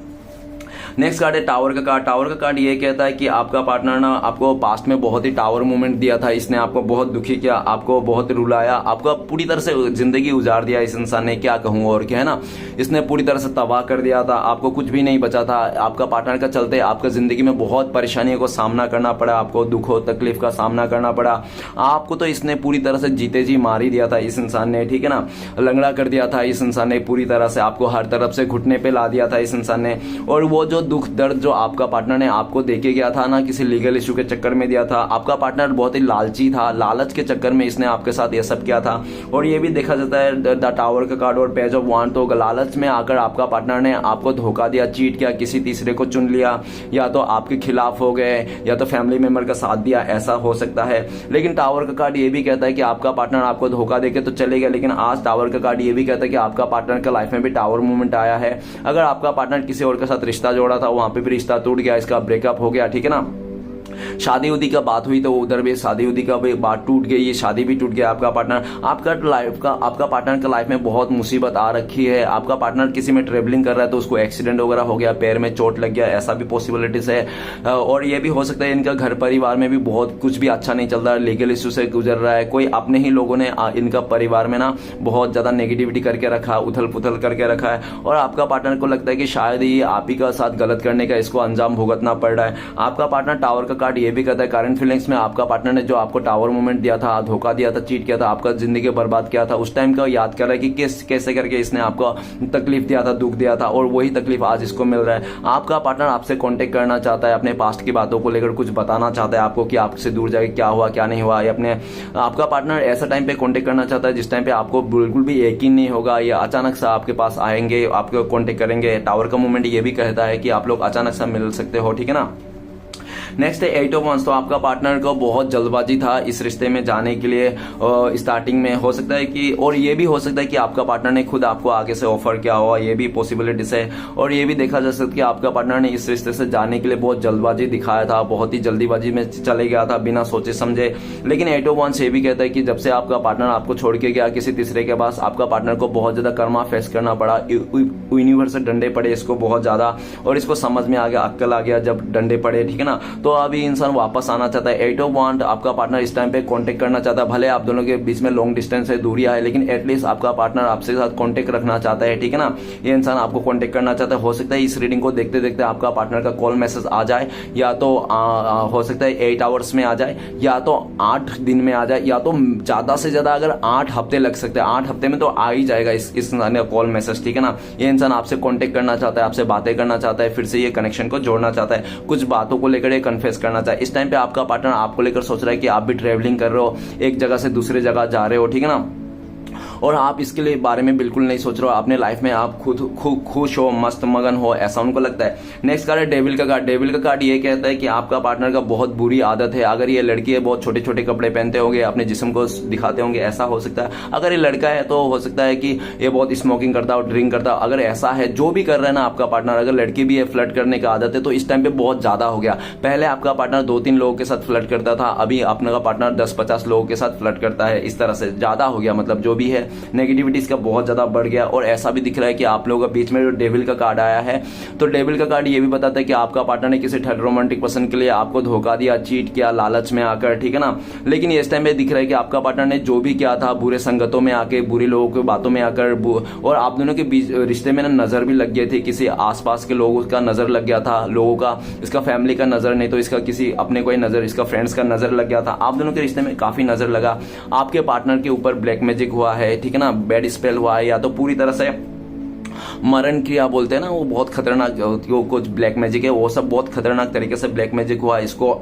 नेक्स्ट कार्ड है टावर का कार्ड। टावर का कार्ड ये कहता है कि आपका पार्टनर ना आपको पास्ट में बहुत ही टावर मूवमेंट दिया था, इसने आपको बहुत दुखी किया, आपको बहुत रुलाया, आपको पूरी तरह से जिंदगी उजाड़ दिया इस इंसान ने, क्या कहूं और क्या, है ना। इसने पूरी तरह से तबाह कर दिया था, आपको कुछ भी नहीं बचा था। आपका पार्टनर का चलते आपका जिंदगी में बहुत परेशानियों को सामना करना पड़ा, आपको दुखों तकलीफ का सामना करना पड़ा। आपको तो इसने पूरी तरह से जीते जी मार ही दिया था इस इंसान ने, ठीक है ना, लंगड़ा कर दिया था इस इंसान ने, पूरी तरह से आपको हर तरफ से घुटने पे ला दिया था इस इंसान ने। और वो जो दुख दर्द जो आपका पार्टनर ने आपको देके गया था ना, किसी लीगल इशू के चक्कर में दिया था, आपका पार्टनर बहुत ही लालची था, लालच के चक्कर में इसने आपके साथ ये सब किया था। और ये भी देखा जाता है द टावर का कार्ड और पेज ऑफ वांड, तो लालच में आकर आपका पार्टनर ने आपको धोखा दिया, चीट किया, किसी तीसरे को चुन लिया, या तो आपके खिलाफ हो गए या तो फैमिली मेंबर का साथ दिया, ऐसा हो सकता है। लेकिन टावर का कार्ड ये भी कहता है कि आपका पार्टनर आपको धोखा देके तो चले गया, लेकिन आज टावर का कार्ड ये भी कहता है कि आपका पार्टनर का लाइफ में भी टावर मूवमेंट आया है। अगर आपका पार्टनर किसी और के साथ रिश्ता जोड़ा था, वहां पे भी रिश्ता टूट गया, इसका ब्रेकअप हो गया, ठीक है ना। शादी उदी का बात हुई तो उधर भी शादी उदी का भी बात टूट गई, ये शादी भी टूट गया। आपका पार्टनर आपका पार्टनर का लाइफ में बहुत मुसीबत आ रखी है। आपका पार्टनर किसी में ट्रेवलिंग कर रहा है तो उसको एक्सीडेंट वगैरह हो गया, पैर में चोट लग गया, ऐसा भी पॉसिबिलिटीज है। और ये भी हो सकता है इनका घर परिवार में भी बहुत कुछ भी अच्छा नहीं चल रहा है, लीगल इश्यू से गुजर रहा है। कोई अपने ही लोगों ने इनका परिवार में ना बहुत ज्यादा नेगेटिविटी करके रखा, उथल पुथल करके रखा है, और आपका पार्टनर को लगता है कि शायद ये आप ही का साथ गलत करने का इसको अंजाम भुगतना पड़ रहा है। आपका पार्टनर टावर का कार्ड ये भी कहता है करंट फीलिंग्स में आपका पार्टनर ने जो आपको टावर मूवमेंट दिया था, धोखा दिया था, चीट किया था, आपका जिंदगी बर्बाद किया था, उस टाइम का याद कर रहा है कि कैसे करके इसने आपको तकलीफ दिया था, दुख दिया था, और वही तकलीफ आज इसको मिल रहा है। आपका पार्टनर आपसे कांटेक्ट करना चाहता है, अपने पास्ट की बातों को लेकर कुछ बताना चाहता है आपको कि आपसे दूर जाके क्या हुआ क्या नहीं हुआ। आपका पार्टनर ऐसा टाइम पे कांटेक्ट करना चाहता है जिस टाइम पे आपको बिल्कुल भी यकीन नहीं होगा, या अचानक से आपके पास आएंगे, आपको कांटेक्ट करेंगे। टावर का मूवमेंट ये भी कहता है कि आप लोग अचानक से मिल सकते हो, ठीक है ना। नेक्स्ट है 8 ऑफ वंस। तो आपका पार्टनर को बहुत जल्दबाजी था इस रिश्ते में जाने के लिए, स्टार्टिंग में हो सकता है कि, और ये भी हो सकता है कि आपका पार्टनर ने खुद आपको आगे से ऑफर किया हुआ, ये भी पॉसिबिलिटीज है। और ये भी देखा जा सकता है कि आपका पार्टनर ने इस रिश्ते से जाने के लिए बहुत जल्दबाजी दिखाया था, बहुत ही जल्दीबाजी में चले गया था बिना सोचे समझे। लेकिन 8 ऑफ वंस ये भी कहता है कि जब से आपका पार्टनर आपको छोड़ के गया किसी तीसरे के पास, आपका पार्टनर को बहुत ज्यादा कर्मा फेस करना पड़ा, यूनिवर्स से डंडे पड़े इसको बहुत ज्यादा, और इसको समझ में आ गया, अक्ल आ गया जब डंडे पड़े, ठीक है ना। तो अभी इंसान वापस आना चाहता है। 8 ऑफ वांड, आपका पार्टनर इस टाइम पे कांटेक्ट करना चाहता है। भले आप दोनों के बीच में लॉन्ग डिस्टेंस है, दूरियां है, लेकिन एटलीस्ट आपका पार्टनर आपसे साथ कांटेक्ट रखना चाहता है, ठीक है ना। ये इंसान आपको कांटेक्ट करना चाहता है। हो सकता है इस रीडिंग को देखते देखते आपका पार्टनर का कॉल मैसेज आ जाए, या तो हो सकता है 8 आवर्स में आ जाए, या तो 8 दिन में आ जाए, या तो ज्यादा से ज्यादा अगर 8 हफ्ते लग सकते हैं। 8 हफ्ते में तो आ ही जाएगा इस इंसान का कॉल मैसेज, ठीक है ना। ये इंसान आपसे कांटेक्ट करना चाहता है, आपसे बातें करना चाहता है, फिर से ये कनेक्शन को जोड़ना चाहता है, कुछ बातों को लेकर ये कन्फेस करना चाहता है। इस टाइम पे आपका पार्टनर आपको लेकर सोच रहा है कि आप भी ट्रेवलिंग कर रहे हो, एक जगह से दूसरे जगह जा रहे हो, ठीक है ना, और आप इसके लिए बारे में बिल्कुल नहीं सोच रहे हो। अपने लाइफ में आप खुद खुश हो, मस्त मगन हो, ऐसा उनको लगता है। नेक्स्ट कार्ड है डेविल का कार्ड। डेविल का कार्ड ये कहता है कि आपका पार्टनर का बहुत बुरी आदत है। अगर ये लड़की है, बहुत छोटे छोटे कपड़े पहनते होंगे, अपने जिस्म को दिखाते होंगे, ऐसा हो सकता है। अगर ये लड़का है तो हो सकता है कि ये बहुत स्मोकिंग करता हो, ड्रिंक करता हो। अगर ऐसा है, जो भी कर रहा है ना आपका पार्टनर, अगर लड़की भी है, फ्लर्ट करने का आदत है, तो इस टाइम पे बहुत ज्यादा हो गया। पहले आपका पार्टनर 2-3 लोगों के साथ फ्लर्ट करता था, अभी अपने का पार्टनर 10-50 लोगों के साथ फ्लर्ट करता है। इस तरह से ज्यादा हो गया, मतलब जो भी है नेगेटिविटी का बहुत ज्यादा बढ़ गया। और ऐसा भी दिख रहा है कि आप लोगों के बीच में जो डेविल का कार्ड आया है, तो डेविल का कार्ड ये भी बताता है कि आपका पार्टनर ने किसी थर्ड रोमांटिक पर्सन के लिए आपको धोखा दिया, चीट किया, लालच में आकर, ठीक है ना। लेकिन इस टाइम पे दिख रहा है कि आपका पार्टनर ने जो भी किया था, बुरे संगतों में आके, बुरे लोगों की बातों में आकर, और आप दोनों के बीच रिश्ते में ना नजर भी लग गई थी, किसी आसपास के लोगों का नजर लग गया था, लोगों का, इसका फैमिली का नजर नहीं तो इसका किसी अपने कोई नजर, इसका फ्रेंड्स का नजर लग गया था। आप दोनों के रिश्ते में काफी नजर लगा। आपके पार्टनर के ऊपर ब्लैक मैजिक हुआ है, ठीक है ना, बैड स्पेल हुआ है, या तो पूरी तरह से मरण क्रिया बोलते हैं ना, वो बहुत खतरनाक, कुछ ब्लैक मैजिक है, वो सब बहुत खतरनाक तरीके से ब्लैक मैजिक हुआ इसको,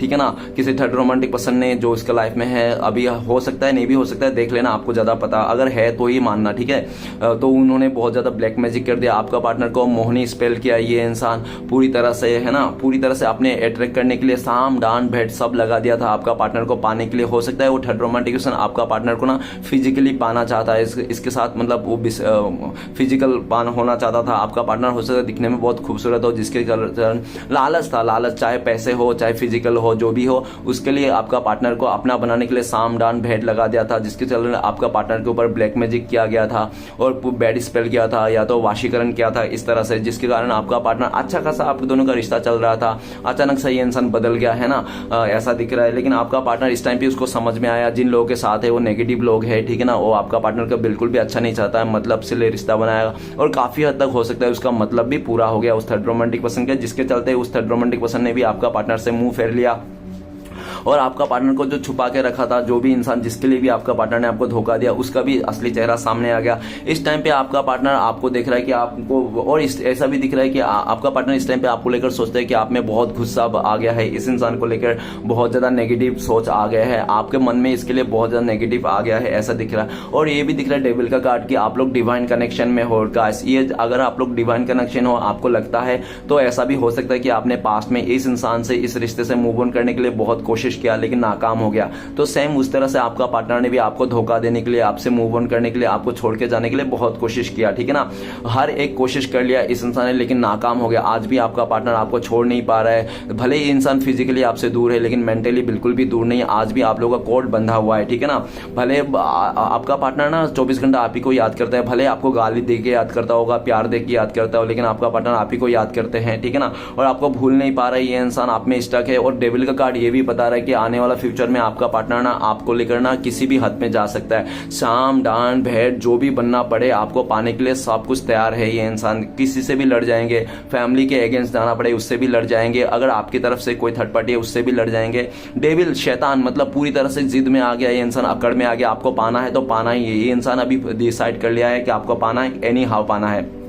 ठीक है ना। किसी थर्ड रोमांटिक पर्सन ने जो इसका लाइफ में है, अभी हो सकता है नहीं भी हो सकता है, देख लेना, आपको ज्यादा पता, अगर है तो ही मानना, ठीक है। तो उन्होंने बहुत ज्यादा ब्लैक मैजिक कर दिया, आपका पार्टनर को मोहनी स्पेल किया। ये इंसान पूरी तरह से, है ना, पूरी तरह से अपने अट्रैक्ट करने के लिए साम डांड भेंट सब लगा दिया था आपका पार्टनर को पाने के लिए। हो सकता है वो थर्ड रोमांटिक पर्सन आपका पार्टनर को ना फिजिकली पाना चाहता है, इसके साथ मतलब वो फिजिकल पान होना चाहता था। आपका पार्टनर हो सकता है दिखने में बहुत खूबसूरत हो, जिसके कारण लालच था, लालच चाहे पैसे हो चाहे फिजिकल हो, जो भी हो, उसके लिए आपका पार्टनर को अपना बनाने के लिए साम डान भेंट लगा दिया था, जिसके चलते आपका पार्टनर के ऊपर ब्लैक मैजिक किया गया था और बैड स्पेल किया था, या तो वाशीकरण किया था, इस तरह से, जिसके कारण आपका पार्टनर अच्छा खासा आप दोनों का रिश्ता चल रहा था, अचानक से ये इंसान बदल गया, है ना, ऐसा दिख रहा है। लेकिन आपका पार्टनर इस टाइम पे उसको समझ में आया, जिन लोगों के साथ है वो नेगेटिव लोग है, ठीक है ना, वो आपका पार्टनर का बिल्कुल भी अच्छा नहीं चाहता है, मतलब से ले रिश्ता बनाएगा, और काफी हद तक हो सकता है उसका मतलब भी पूरा हो गया उस थर्ड रोमांटिक पर्सन के, जिसके चलते उस थर्ड रोमांटिक पर्सन ने भी आपका पार्टनर से मुंह फेर लिया और आपका पार्टनर को जो छुपा के रखा था, जो भी इंसान जिसके लिए भी आपका पार्टनर ने आपको धोखा दिया, उसका भी असली चेहरा सामने आ गया। इस टाइम पे आपका पार्टनर आपको देख रहा है कि आपको, और ऐसा भी दिख रहा है कि आपका पार्टनर इस टाइम पे आपको लेकर सोचता है कि आप में बहुत गुस्सा आ गया है, इस इंसान को लेकर बहुत ज्यादा नेगेटिव सोच आ गया है, आपके मन में इसके लिए बहुत ज्यादा नेगेटिव आ गया है, ऐसा दिख रहा है। और ये भी दिख रहा है डेविल का कार्ड कि आप लोग डिवाइन कनेक्शन में हो। गाइस, ये अगर आप लोग डिवाइन कनेक्शन हो, आपको लगता है, तो ऐसा भी हो सकता है कि आपने पास्ट में इस इंसान से, इस रिश्ते से मूव ऑन करने के लिए बहुत कोशिश कोशिश किया लेकिन नाकाम हो गया। तो सेम उस तरह से आपका पार्टनर ने भी आपको धोखा देने के लिए, आपसे मूव ऑन करने के लिए, आपको छोड़ के जाने के लिए बहुत कोशिश किया, ठीक है ना। हर एक कोशिश कर लिया इस इंसान ने लेकिन नाकाम हो गया। आज भी आपका पार्टनर आपको छोड़ नहीं पा रहा है। भले ही इंसान फिजिकली आपसे दूर है लेकिन मेंटली बिल्कुल भी दूर नहीं है। आज भी आप लोगों का कोड बंधा हुआ है, ठीक है ना। भले आपका पार्टनर ना 24 घंटा आप ही को याद करता है, भले आपको गाली दे के याद करता होगा, प्यार दे के याद करता हो, लेकिन आपका पार्टनर आप ही को याद करते हैं, ठीक है ना। और आपको भूल नहीं पा रहा है, ये इंसान आप में स्टक है। और डेविल का कार्ड ये भी बता रहा है कि आने वाला फ्यूचर में आपका पार्टनर ना आपको लेकर ना किसी भी हद में जा सकता है। शाम डांड भेड़ जो भी बनना पड़े आपको पाने के लिए सब कुछ तैयार है ये इंसान। किसी से भी लड़ जाएंगे, फैमिली के अगेंस्ट जाना पड़े उससे भी लड़ जाएंगे, अगर आपकी तरफ से कोई थर्ड पार्टी है उससे भी लड़ जाएंगे। डेविल शैतान मतलब पूरी तरह से जिद में आ गया ये इंसान, अकड़ में आ गया। आपको पाना है तो पाना ही है। ये इंसान अभी डिसाइड कर लिया है कि आपको पाना है, एनी हाउ पाना है।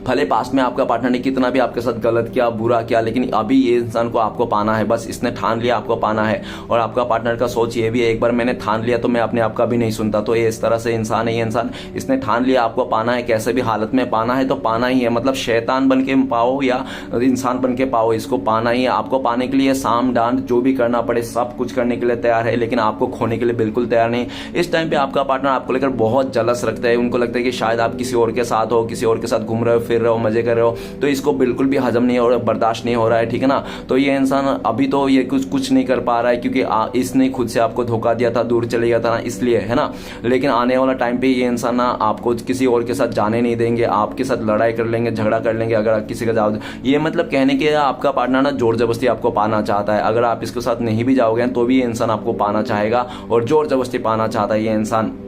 भले पास्ट में आपका पार्टनर ने कितना भी आपके साथ गलत किया, बुरा किया, लेकिन अभी ये इंसान को आपको पाना है। बस इसने ठान लिया आपको पाना है। और आपका पार्टनर का सोच ये भी है, एक बार मैंने ठान लिया तो मैं अपने आप का भी नहीं सुनता। तो ये इस तरह से इंसान है, ये इंसान इसने ठान लिया आपको पाना है, कैसे भी हालत में पाना है तो पाना ही है। मतलब शैतान बन के पाओ या इंसान बन के पाओ, इसको पाना ही है। आपको पाने के लिए साम डांड जो भी करना पड़े सब कुछ करने के लिए तैयार है, लेकिन आपको खोने के लिए बिल्कुल तैयार नहीं। इस टाइम पे आपका पार्टनर आपको लेकर बहुत जलस रखता है। उनको लगता है कि शायद आप किसी और के साथ हो, किसी और के साथ घूम रहे हो, फिर रहे हो, मजे कर रहे हो, तो इसको बिल्कुल भी हजम नहीं हो रहा, बर्दाश्त नहीं हो रहा है, ठीक है ना। तो ये इंसान अभी तो ये कुछ नहीं कर पा रहा है क्योंकि इसने खुद से आपको धोखा दिया था, दूर चले गया था ना, इसलिए, है ना। लेकिन आने वाला टाइम पे ये इंसान ना आपको किसी और के साथ जाने नहीं देंगे, आपके साथ लड़ाई कर लेंगे, झगड़ा कर लेंगे अगर आप किसी का जाओ। ये मतलब कहने के आपका पार्टनर ना जोर जबरदस्ती आपको पाना चाहता है। अगर आप इसके साथ नहीं भी जाओगे तो भी ये इंसान आपको पाना चाहेगा और जोर जबरदस्ती पाना चाहता है ये इंसान,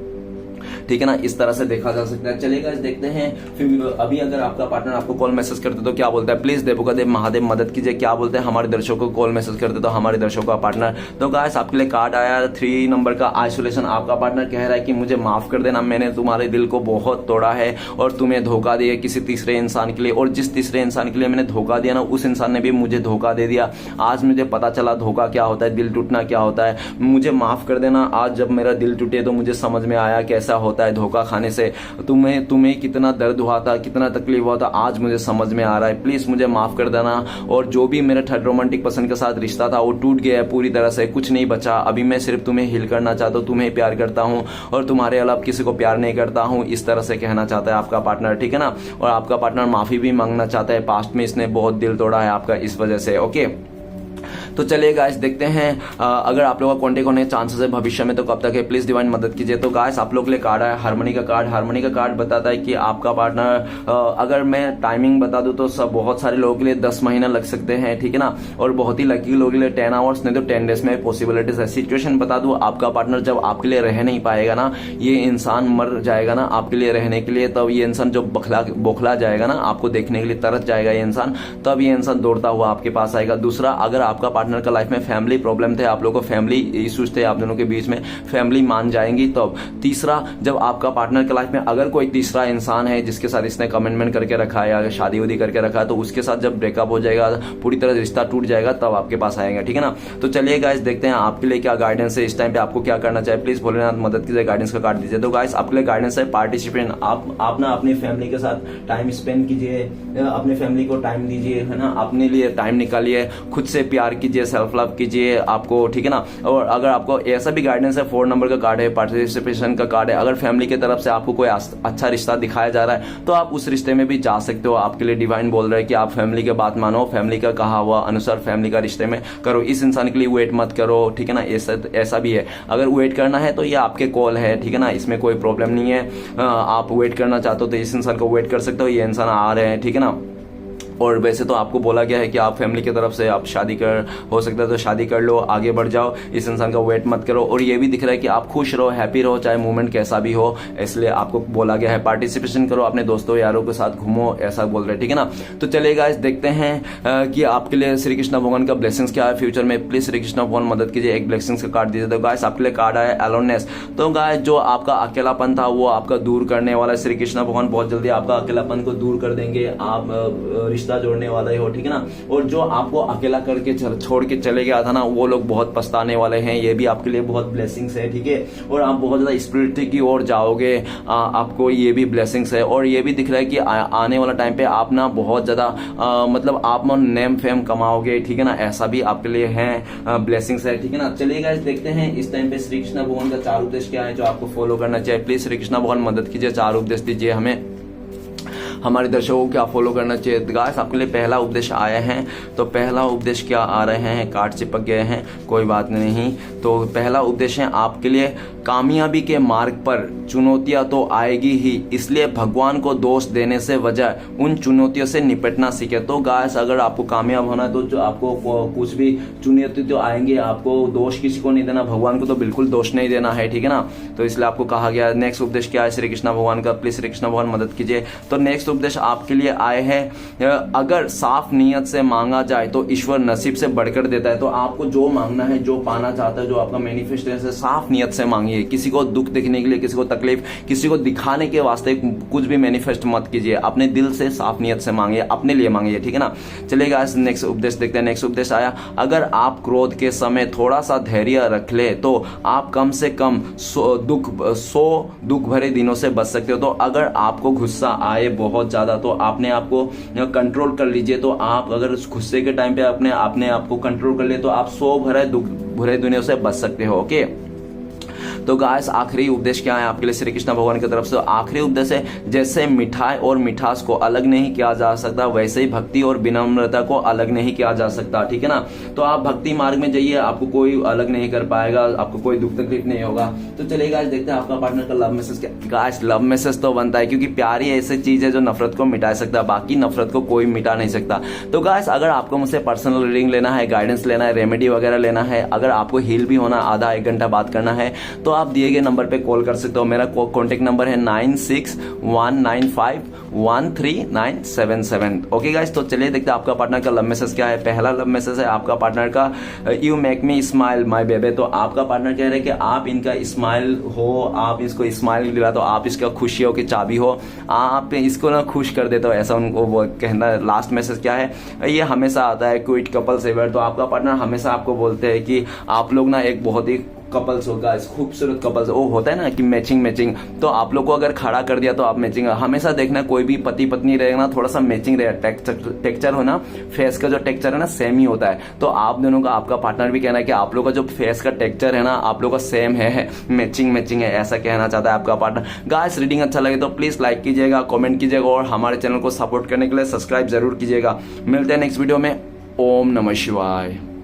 ठीक है ना। इस तरह से देखा जा सकता है। चलिए गाइस देखते हैं फिर अभी अगर आपका पार्टनर आपको कॉल मैसेज करते तो क्या बोलता है। प्लीज देवोकादेव महादेव मदद कीजिए, क्या बोलते हैं हमारे दर्शकों को कॉल मैसेज करते तो हमारे दर्शकों का पार्टनर। तो गाइस आपके लिए कार्ड आया 3 नंबर का आइसोलेशन। आपका पार्टनर कह रहा है कि मुझे माफ कर देना, मैंने तुम्हारे दिल को बहुत तोड़ा है और तुम्हें धोखा दिया किसी तीसरे इंसान के लिए, और जिस तीसरे इंसान के लिए मैंने धोखा दिया ना उस इंसान ने भी मुझे धोखा दे दिया। आज मुझे पता चला धोखा क्या होता है, दिल टूटना क्या होता है। मुझे माफ कर देना, आज जब मेरा दिल टूटे तो मुझे समझ में आया कैसा होता है धोखा खाने से। तुम्हें कितना दर्द हुआ था, कितना तकलीफ हुआ था, आज मुझे समझ में आ रहा है। प्लीज मुझे माफ कर देना। और जो भी मेरा थर्ड रोमांटिक पर्सन के साथ रिश्ता था वो टूट गया है पूरी तरह से, कुछ नहीं बचा। अभी मैं सिर्फ तुम्हें हील करना चाहता हूँ, तुम्हें प्यार करता हूँ और तुम्हारे अलावा किसी को प्यार नहीं करता हूँ, इस तरह से कहना चाहता है आपका पार्टनर, ठीक है ना। और आपका पार्टनर माफी भी मांगना चाहता है, पास्ट में इसने बहुत दिल तोड़ा है आपका इस वजह से, ओके। तो चलिए गाइस देखते हैं अगर आप लोगों का कॉन्टेक्ट होने के चांसेस है भविष्य में तो कब तक है, प्लीज डिवाइन मदद कीजिए। तो गाइस आप लोग के लिए कार्ड है हार्मनी का कार्ड। हार्मनी का कार्ड बताता है कि आपका पार्टनर अगर मैं टाइमिंग बता दूं तो सब बहुत सारे लोगों के लिए 10 महीना लग सकते हैं, ठीक है ना। और बहुत ही लकी लोगों के लिए 10 आवर्स, नहीं तो 10 डेज में पॉसिबिलिटीज है। सिचुएशन बता दूं, आपका पार्टनर जब आपके लिए रह नहीं पाएगा ना, ये इंसान मर जाएगा ना आपके लिए रहने के लिए, तब ये इंसान जब बौखला जाएगा ना, आपको देखने के लिए तरस जाएगा ये इंसान, तब ये इंसान दौड़ता हुआ आपके पास आएगा। दूसरा, अगर आपका पार्टनर का लाइफ में फैमिली प्रॉब्लम थे, आप लोगों को फैमिली इश्यूज थे आप दोनों के बीच में, फैमिली मान जाएंगी तब। तीसरा, जब आपका पार्टनर के लाइफ में अगर कोई तीसरा इंसान है जिसके साथ इसने कमिटमेंट करके रखा है या शादी उदी करके रखा है, तो उसके साथ जब ब्रेकअप हो जाएगा, पूरी तरह रिश्ता टूट जाएगा, तब आपके पास आएगा, ठीक है ना। तो चलिए गाइस देखते हैं आपके लिए क्या गाइडेंस है, इस टाइम पे आपको क्या करना चाहिए। प्लीज भोलेनाथ मदद कीजिए, गाइडेंस का कार्ड दीजिए। तो गाइस आपके लिए गाइडेंस है पार्टिसिपेंट। आप ना अपनी फैमिली के साथ टाइम स्पेंड कीजिए, अपने फैमिली को टाइम दीजिए, है ना, अपने लिए टाइम निकालिए, खुद से प्यार कीजिए, सेल्फ लव कीजिए आपको, ठीक है ना। और अगर आपको ऐसा भी गाइडेंस है 4 नंबर का कार्ड है, पार्टिसिपेशन का कार्ड है। अगर फैमिली की तरफ से आपको कोई अच्छा रिश्ता दिखाया जा रहा है तो आप उस रिश्ते में भी जा सकते हो। आपके लिए डिवाइन बोल रहा है कि आप फैमिली की बात मानो, फैमिली का कहा हुआ अनुसार फैमिली का रिश्ते में करो। इस इंसान के लिए वेट मत करो, ठीक है ना। ऐसा भी है, अगर वेट करना है तो ये आपके कॉल है, ठीक है ना, इसमें कोई प्रॉब्लम नहीं है। आप वेट करना चाहते हो तो इस इंसान को वेट कर सकते हो, ये इंसान आ रहे हैं, ठीक है ना। और वैसे तो आपको बोला गया है कि आप फैमिली की तरफ से आप शादी कर हो सकता है तो शादी कर लो, आगे बढ़ जाओ, इस इंसान का वेट मत करो। और ये भी दिख रहा है कि आप खुश रहो, हैप्पी रहो, चाहे मूवमेंट कैसा भी हो, इसलिए आपको बोला गया है पार्टिसिपेशन करो, अपने दोस्तों यारों के साथ घूमो, ऐसा बोल रहे हैं, ठीक है ना। तो चलिए गाइस देखते हैं कि आपके लिए श्री कृष्ण भगवान का ब्लेसिंग्स क्या है फ्यूचर में। प्लीज श्री कृष्ण भगवान मदद कीजिए, एक ब्लेसिंग्स का कार्ड दीजिए। तो गाइस आपके लिए कार्ड आया अलोननेस। तो गाइस जो आपका अकेलापन था वो आपका दूर करने वाला श्री कृष्ण भगवान बहुत जल्दी आपका अकेलापन को दूर कर देंगे। आप रिश्ता जोड़ने वाले हो, ठीक है ना। और जो आपको अकेला करके छोड़ के चले गया था ना, वो लोग बहुत पछताने वाले हैं। ये भी आपके लिए बहुत ब्लेसिंग्स है, ठीक है। और आप बहुत ज्यादा स्पिरिट की ओर जाओगे, आपको ये भी ब्लेसिंग्स है। और ये भी दिख रहा है कि आने वाला टाइम पे आप ना बहुत ज्यादा मतलब आप नेम फेम कमाओगे, ठीक है ना। ऐसा भी आपके लिए है ब्लेसिंग्स है, ठीक है ना। चलिए गाइस देखते हैं इस टाइम पे श्री कृष्ण भगवान का 4 उपदेश क्या है जो आपको फॉलो करना चाहिए। प्लीज श्री कृष्ण भगवान मदद कीजिए, 4 उपदेश दीजिए हमें, हमारे दर्शकों को क्या फॉलो करना चाहिए। गाइस आपके लिए पहला उपदेश आया है, तो पहला उपदेश क्या आ रहे हैं, कार्ड चिपक गए हैं, कोई बात नहीं। तो पहला उपदेश है आपके लिए, कामयाबी के मार्ग पर चुनौतियां तो आएगी ही, इसलिए भगवान को दोष देने से बजाय उन चुनौतियों से निपटना सीखे। तो गाइस अगर आपको कामयाब होना है तो जो आपको कुछ भी चुनौती तो आएंगे, आपको दोष किसी को नहीं देना, भगवान को तो बिल्कुल दोष नहीं देना है, ठीक है ना। तो इसलिए आपको कहा गया। नेक्स्ट उपदेश क्या है श्री कृष्ण भगवान का, प्लीज श्री कृष्ण भगवान मदद कीजिए। तो नेक्स्ट उपदेश आपके लिए आए हैं, अगर साफ नियत से मांगा जाए तो ईश्वर नसीब से बढ़कर देता है। तो आपको जो मांगना है, जो पाना चाहता है, जो आपका मैनिफेस्टेशन, साफ नियत से मांगिए। किसी को दुख दिखने के लिए, किसी को तकलीफ, किसी को दिखाने के वास्ते कुछ भी मैनिफेस्ट मत कीजिए, अपने दिल से साफ नियत से मांगिए, अपने लिए मांगिए, ठीक है ना। चलिएगा नेक्स्ट उपदेश देखते हैं। नेक्स्ट उपदेश आया, अगर आप क्रोध के समय थोड़ा सा धैर्य रख ले तो आप कम से कम 100 दुख भरे दिनों से बच सकते हो। तो अगर आपको गुस्सा आए बहुत ज्यादा तो आपने आपको कंट्रोल कर लीजिए। तो आप अगर उस गुस्से के टाइम पे अपने आप को कंट्रोल कर ले तो आप 100 भरे दिनों से बच सकते हो, ओके। तो गाइस आखिरी उपदेश क्या है आपके लिए श्री कृष्ण भगवान की तरफ से। आखिरी उपदेश है, जैसे मिठाई और मिठास को अलग नहीं किया जा सकता, वैसे ही भक्ति और विनम्रता को अलग नहीं किया जा सकता, ठीक है ना। तो आप भक्ति मार्ग में जाइए, आपको कोई अलग नहीं कर पाएगा, आपको कोई दुख तकलीफ नहीं होगा। तो चलिए गाइस देखते हैं आपका पार्टनर का लव मैसेज क्या। गाइस लव मैसेज तो बनता है, क्योंकि प्यार ही ऐसी चीज है जो नफरत को मिटा सकता है, बाकी नफरत को कोई मिटा नहीं सकता। तो गाइस अगर आपको मुझसे पर्सनल रीडिंग लेना है, गाइडेंस लेना है, रेमेडी वगैरह लेना है, अगर आपको हील भी होना, आधा 1 घंटा बात करना है, तो आप दिए गए नंबर पे कॉल कर सकते हो। मेरा कॉन्टेक्ट नंबर है 9619513977। ओके गाइस, तो चलिए देखते हैं आपका पार्टनर का लव मैसेज क्या है। पहला लव मैसेज है आपका पार्टनर का, you make me smile my baby. तो आपका पार्टनर कह रहे हैं कि आप इनका स्माइल हो, आप इसको स्माइल दिला दो, आप इसका खुशियों की चाबी हो, आप इसको ना खुश कर देते हो, ऐसा उनको वो कहना। लास्ट मैसेज क्या है, ये हमेसा आता है क्विट कपल्स एवर। तो आपका पार्टनर हमेशा आपको बोलते हैं कि आप लोग ना एक बहुत ही कपल्स होगा, खूबसूरत कपल्स वो होता है ना कि मैचिंग। तो आप लोग को अगर खड़ा कर दिया तो आप मैचिंग। हमेशा देखना कोई भी पति पत्नी रहेगा ना, थोड़ा सा मैचिंग रहेगा, टेक्सचर हो ना, फेस का जो टेक्सचर है ना सेम ही होता है। तो आप दोनों का, आपका पार्टनर भी कहना है कि आप लोग का जो फेस का टेक्सचर है ना, आप लोग का सेम है, मैचिंग है, ऐसा कहना चाहता है आपका पार्टनर। गाइस रीडिंग अच्छा लगे तो प्लीज लाइक कीजिएगा, कॉमेंट कीजिएगा और हमारे चैनल को सपोर्ट करने के लिए सब्सक्राइब जरूर कीजिएगा। मिलते हैं नेक्स्ट वीडियो में। ओम नमः शिवाय।